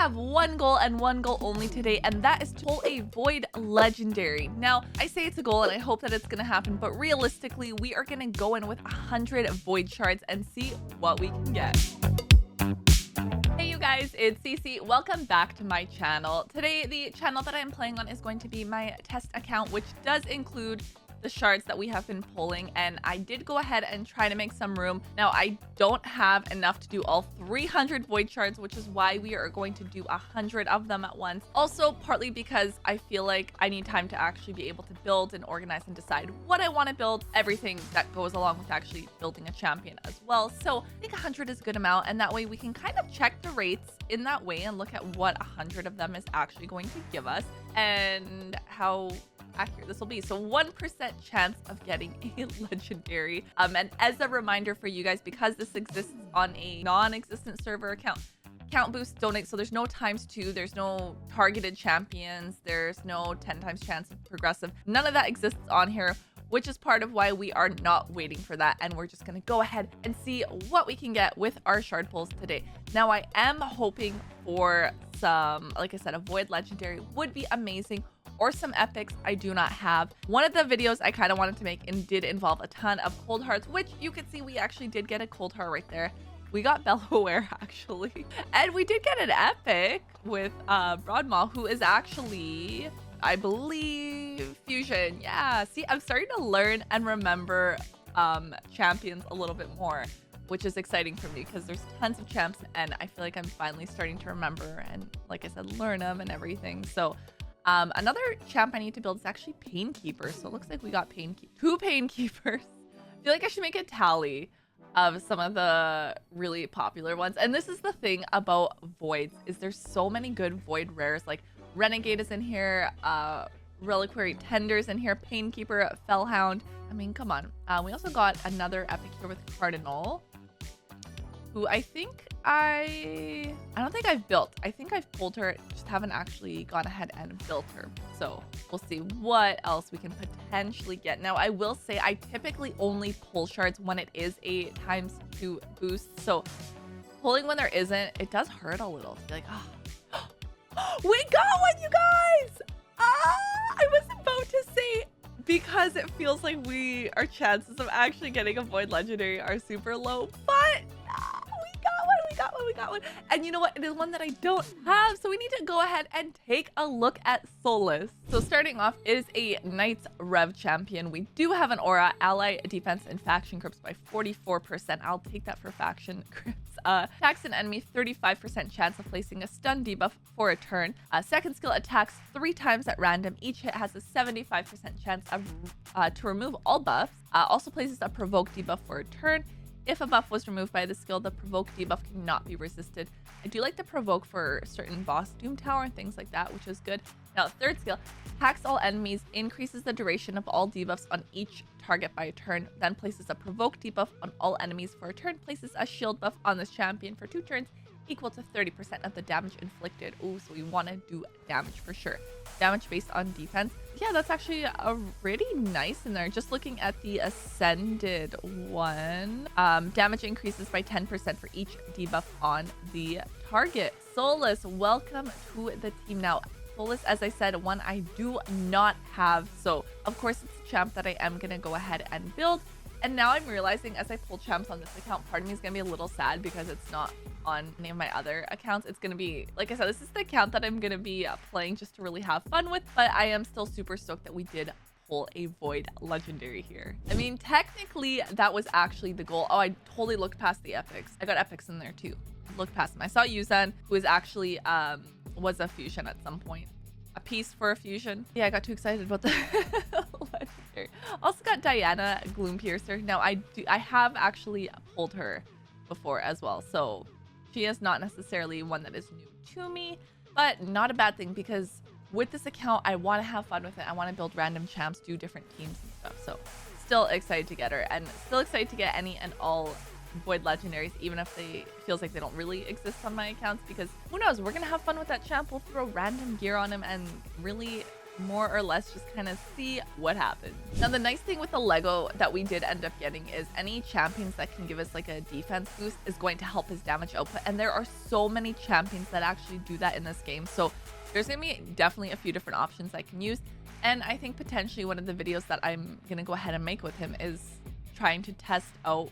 have one goal and one goal only today, and that is to pull a Void Legendary. Now, I say it's a goal and I hope that it's gonna happen, but realistically, we are gonna go in with 100 Void Shards and see what we can get. Hey you guys, it's Cece. Welcome back to my channel. Today, the channel that I'm playing on is going to be my test account, which does include the shards that we have been pulling, and I did go ahead and try to make some room. Now, I don't have enough to do all 300 void shards, which is why we are going to do 100 of them at once. Also, partly because I feel like I need time to actually be able to build and organize and decide what I want to build, everything that goes along with actually building a champion as well. So I think 100 is a good amount, and that way we can kind of check the rates in that way and look at what 100 of them is actually going to give us and how accurate this will be. So 1% chance of getting a legendary. And as a reminder for you guys, because this exists on a non-existent server account boosts donate, so there's no ×2, there's no targeted champions, there's no 10 times chance of progressive. None of that exists on here, which is part of why we are not waiting for that, and we're just going to go ahead and see what we can get with our shard pulls today. Now, I am hoping for some, like I said, a void legendary would be amazing, or some epics I do not have. One of the videos I kind of wanted to make and did involve a ton of cold hearts, which you can see we actually did get a cold heart right there. We got Bellower actually, and we did get an epic with Broadmaw, who is actually, I believe, fusion. Yeah, see, I'm starting to learn and remember champions a little bit more, which is exciting for me because there's tons of champs and I feel like I'm finally starting to remember and, like I said, learn them and everything. So another champ I need to build is actually Painkeeper. So it looks like we got two Painkeepers. I feel like I should make a tally of some of the really popular ones. And this is the thing about voids, is there's so many good void rares. Like Renegade is in here, Reliquary Tender's in here, Painkeeper, Fellhound. I mean, come on. We also got another epic here with Cardinal, who I think I don't think I've built. I think I've pulled her, just haven't actually gone ahead and built her. So we'll see what else we can potentially get. Now, I will say I typically only pull shards when it is a ×2 boost. So pulling when there isn't, it does hurt a little. To be like, oh, we got one, you guys! I was about to say, because it feels like our chances of actually getting a void legendary are super low, but we got one. And you know what? It is one that I don't have. So we need to go ahead and take a look at Soulless. So starting off is a Knight's Rev champion. We do have an aura, ally defense and faction grips by 44%. I'll take that for faction grips. Attacks an enemy 35% chance of placing a stun debuff for a turn. Second skill attacks 3 times at random. Each hit has a 75% chance of to remove all buffs. Also places a provoke debuff for a turn. If a buff was removed by the skill, the provoke debuff cannot be resisted. I do like the provoke for certain boss Doom Tower and things like that, which is good. Now, third skill, attacks all enemies, increases the duration of all debuffs on each target by a turn, then places a provoke debuff on all enemies for a turn, places a shield buff on this champion for 2 turns, equal to 30% of the damage inflicted. Oh, so we want to do damage for sure. Damage based on defense. Yeah, that's actually pretty nice in there. Just looking at the Ascended one, damage increases by 10% for each debuff on the target. Soulless, welcome to the team. Now, Soulless, as I said, one I do not have. So, of course, it's a champ that I am going to go ahead and build. And now I'm realizing as I pull champs on this account, part of me is going to be a little sad because it's not on any of my other accounts. It's going to be, like I said, this is the account that I'm going to be playing just to really have fun with. But I am still super stoked that we did pull a void legendary here. I mean, technically, that was actually the goal. Oh, I totally looked past the epics. I got epics in there too. Looked past them. I saw Yuzan, who is actually was a fusion at some point. A piece for a fusion. Yeah, I got too excited about the legendary. Also got Diana Gloompiercer. Now I have actually pulled her before as well, so she is not necessarily one that is new to me, but not a bad thing because with this account I want to have fun with it. I want to build random champs, do different teams and stuff. So still excited to get her, and still excited to get any and all void legendaries, even if they feels like they don't really exist on my accounts, because who knows, we're gonna have fun with that champ. We'll throw random gear on him and really more or less just kind of see what happens. Now, the nice thing with the Lego that we did end up getting is any champions that can give us like a defense boost is going to help his damage output. And there are so many champions that actually do that in this game. So there's going to be definitely a few different options I can use. And I think potentially one of the videos that I'm going to go ahead and make with him is trying to test out,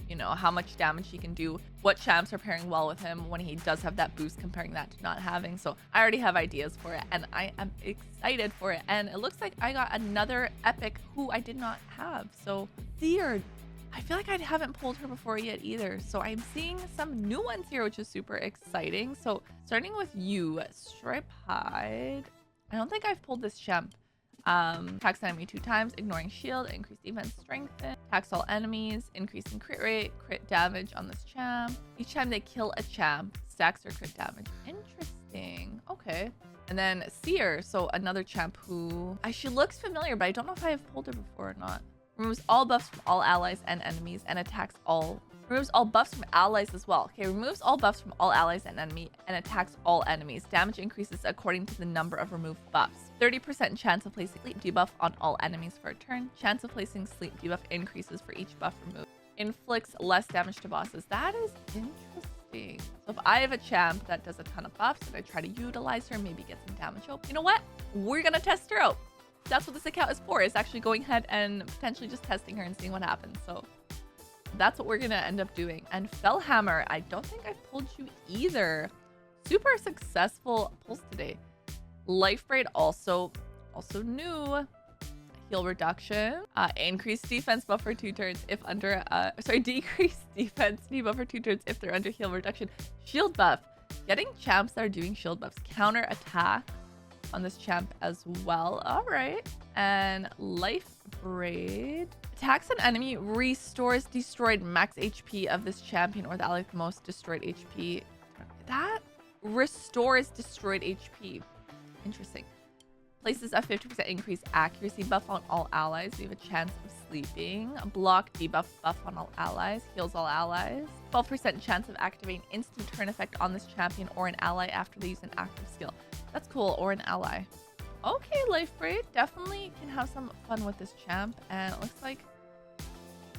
you know, how much damage he can do, what champs are pairing well with him when he does have that boost, comparing that to not having. So I already have ideas for it and I am excited for it. And it looks like I got another epic who I did not have. So Seared, I feel like I haven't pulled her before yet either. So I'm seeing some new ones here, which is super exciting. So starting with you, Stripe Hide. I don't think I've pulled this champ. Attacks enemy 2 times, ignoring shield, increase defense, strengthen, attacks all enemies, increasing crit rate, crit damage on this champ. Each time they kill a champ, stacks their crit damage. Interesting. Okay. And then Seer, so another champ who she looks familiar, but I don't know if I have pulled her before or not. Removes all buffs from all allies and enemies and attacks all. Removes all buffs from allies as well. Okay, removes all buffs from all allies and enemy and attacks all enemies. Damage increases according to the number of removed buffs. 30% chance of placing sleep debuff on all enemies for a turn. Chance of placing sleep debuff increases for each buff removed. Inflicts less damage to bosses. That is interesting. So if I have a champ that does a ton of buffs and I try to utilize her, maybe get some damage. Oh, you know what? We're gonna test her out. That's what this account is for, is actually going ahead and potentially just testing her and seeing what happens. So that's what we're gonna end up doing. And Fellhammer, I don't think I've pulled you either. Super successful pulls today. Life Braid also new. Heal reduction. Increased defense buff for 2 turns if under decreased defense debuff for 2 turns if they're under heal reduction. Shield buff. Getting champs that are doing shield buffs. Counter attack on this champ as well. All right. And Life Braid. Attacks an enemy, restores destroyed max HP of this champion or the ally with most destroyed HP. That restores destroyed HP. Interesting. Places a 50% increased accuracy buff on all allies. We have a chance of sleeping. Block debuff buff on all allies. Heals all allies. 12% chance of activating instant turn effect on this champion or an ally after they use an active skill. That's cool. Or an ally. Okay, Life Braid. Definitely can have some fun with this champ. And it looks like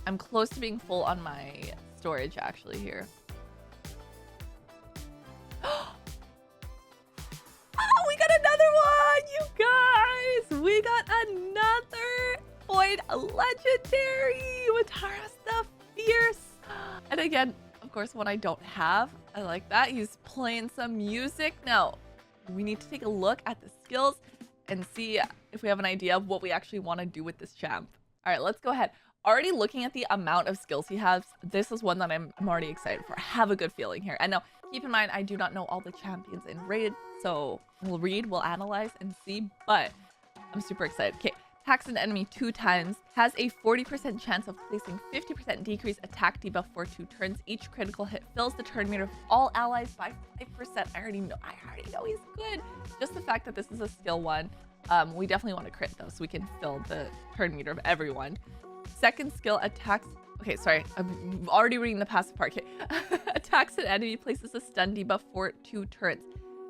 I'm close to being full on my storage actually here. We got another one, you guys. We got another Void Legendary with Taras the Fierce. And again, of course, one I don't have. I like that. He's playing some music. Now, we need to take a look at the skills and see if we have an idea of what we actually want to do with this champ. All right, let's go ahead. Already looking at the amount of skills he has, this is one that I'm already excited for. I have a good feeling here. And now, keep in mind, I do not know all the champions in Raid, so we'll read, we'll analyze, and see, but I'm super excited. Okay, attacks an enemy 2 times, has a 40% chance of placing 50% decrease attack debuff for 2 turns. Each critical hit fills the turn meter of all allies by 5%. I already know he's good. Just the fact that this is a skill one, we definitely want to crit though, so we can fill the turn meter of everyone. Second skill attacks. Okay, sorry, I'm already reading the passive part. Okay. Attacks an enemy, places a stun debuff for 2 turns.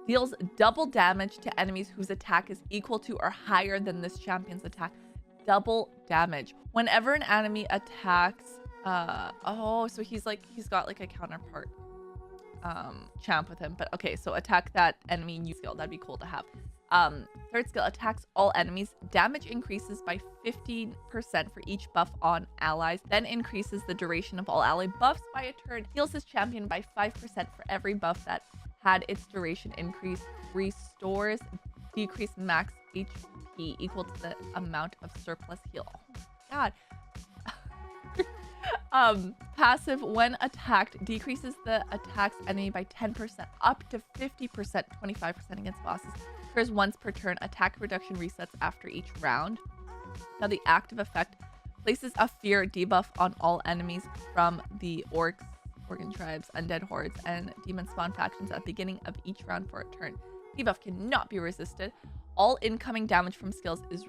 Deals double damage to enemies whose attack is equal to or higher than this champion's attack. Double damage. Whenever an enemy attacks, so he's got like a counterpart champ with him. But okay, so attack that enemy new skill. That'd be cool to have. Third skill, attacks all enemies. Damage increases by 15% for each buff on allies, then increases the duration of all ally buffs by a turn. Heals his champion by 5% for every buff that had its duration increase. Restores decreased max HP equal to the amount of surplus heal. Oh my god. Passive, when attacked, decreases the attack's enemy by 10%, up to 50%, 25% against bosses. Occurs once per turn. Attack reduction resets after each round. Now the active effect places a fear debuff on all enemies from the orcs, organ tribes, undead hordes, and demon spawn factions at the beginning of each round for a turn. Debuff cannot be resisted. All incoming damage from skills is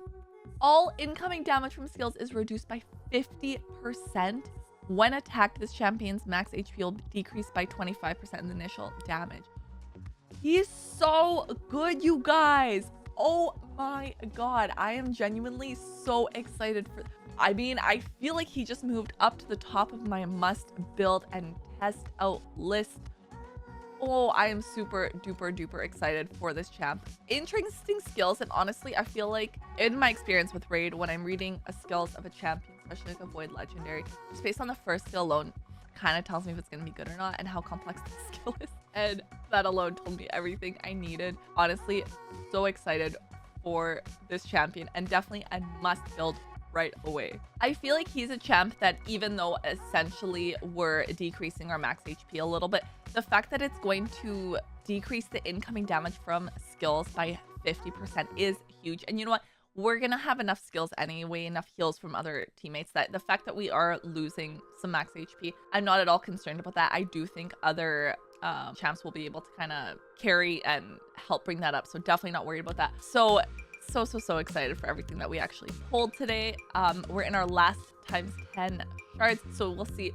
reduced by 50%. When attacked, this champion's max HP will decrease by 25% in the initial damage. He's so good, you guys. Oh my god, I am genuinely so excited for. I mean, I feel like he just moved up to the top of my must build and test out list. Oh, I am super duper duper excited for this champ. Interesting skills, and honestly, I feel like in my experience with Raid, when I'm reading a skills of a champion, especially like a Void Legendary, just based on the first skill alone, kind of tells me if it's going to be good or not and how complex the skill is. And that alone told me everything I needed. Honestly, so excited for this champion, and definitely a must build right away. I feel like he's a champ that, even though essentially we're decreasing our max HP a little bit, the fact that it's going to decrease the incoming damage from skills by 50% is huge. And you know what? We're gonna have enough skills anyway, enough heals from other teammates, that the fact that we are losing some max HP, I'm not at all concerned about that. I do think other champs will be able to kind of carry and help bring that up, so definitely not worried about that. So excited for everything that we actually pulled today. We're in our last times 10 shards, so we'll see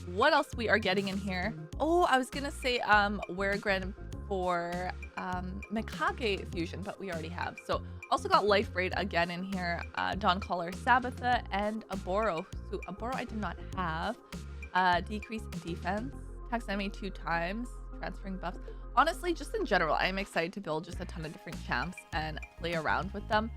what else we are getting in here. Oh, I was gonna say we're grand for Mikage fusion, but we already have. So also got Life Braid again in here, Dawncaller Sabbatha, and Aboro. So Aboro I did not have. Decreased defense, attacks enemy 2 times, transferring buffs. Honestly, just in general, I am excited to build just a ton of different champs and play around with them.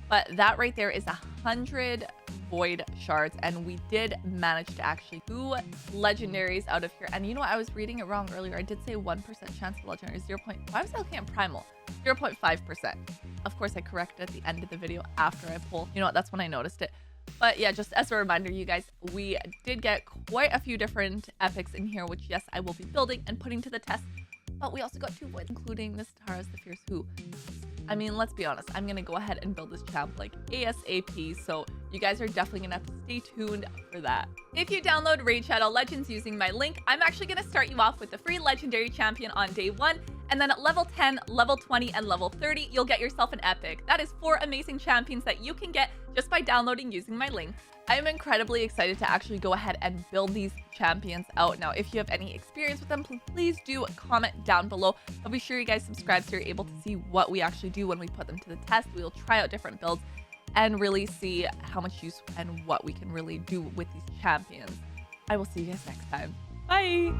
But that right there is 100 void shards, and we did manage to actually do legendaries out of here. And you know what? I was reading it wrong earlier. I did say 1% chance of legendary, 0.5. Why was I looking at primal? 0.5%. Of course, I corrected at the end of the video after I pulled. You know what? That's when I noticed it. But yeah, just as a reminder, you guys, we did get quite a few different epics in here, which yes, I will be building and putting to the test. But we also got 2 voids, including this Tara's the Fierce, who, I mean, let's be honest, I'm gonna go ahead and build this champ like ASAP, so you guys are definitely gonna have to stay tuned for that. If you download Raid Shadow Legends using my link, I'm actually gonna start you off with the free legendary champion on day 1, and then at level 10, level 20, and level 30, you'll get yourself an epic. That is 4 amazing champions that you can get just by downloading using my link. I am incredibly excited to actually go ahead and build these champions out. Now, if you have any experience with them, please do comment down below. I'll be sure you guys subscribe so you're able to see what we actually do when we put them to the test. We will try out different builds and really see how much use and what we can really do with these champions. I will see you guys next time. Bye!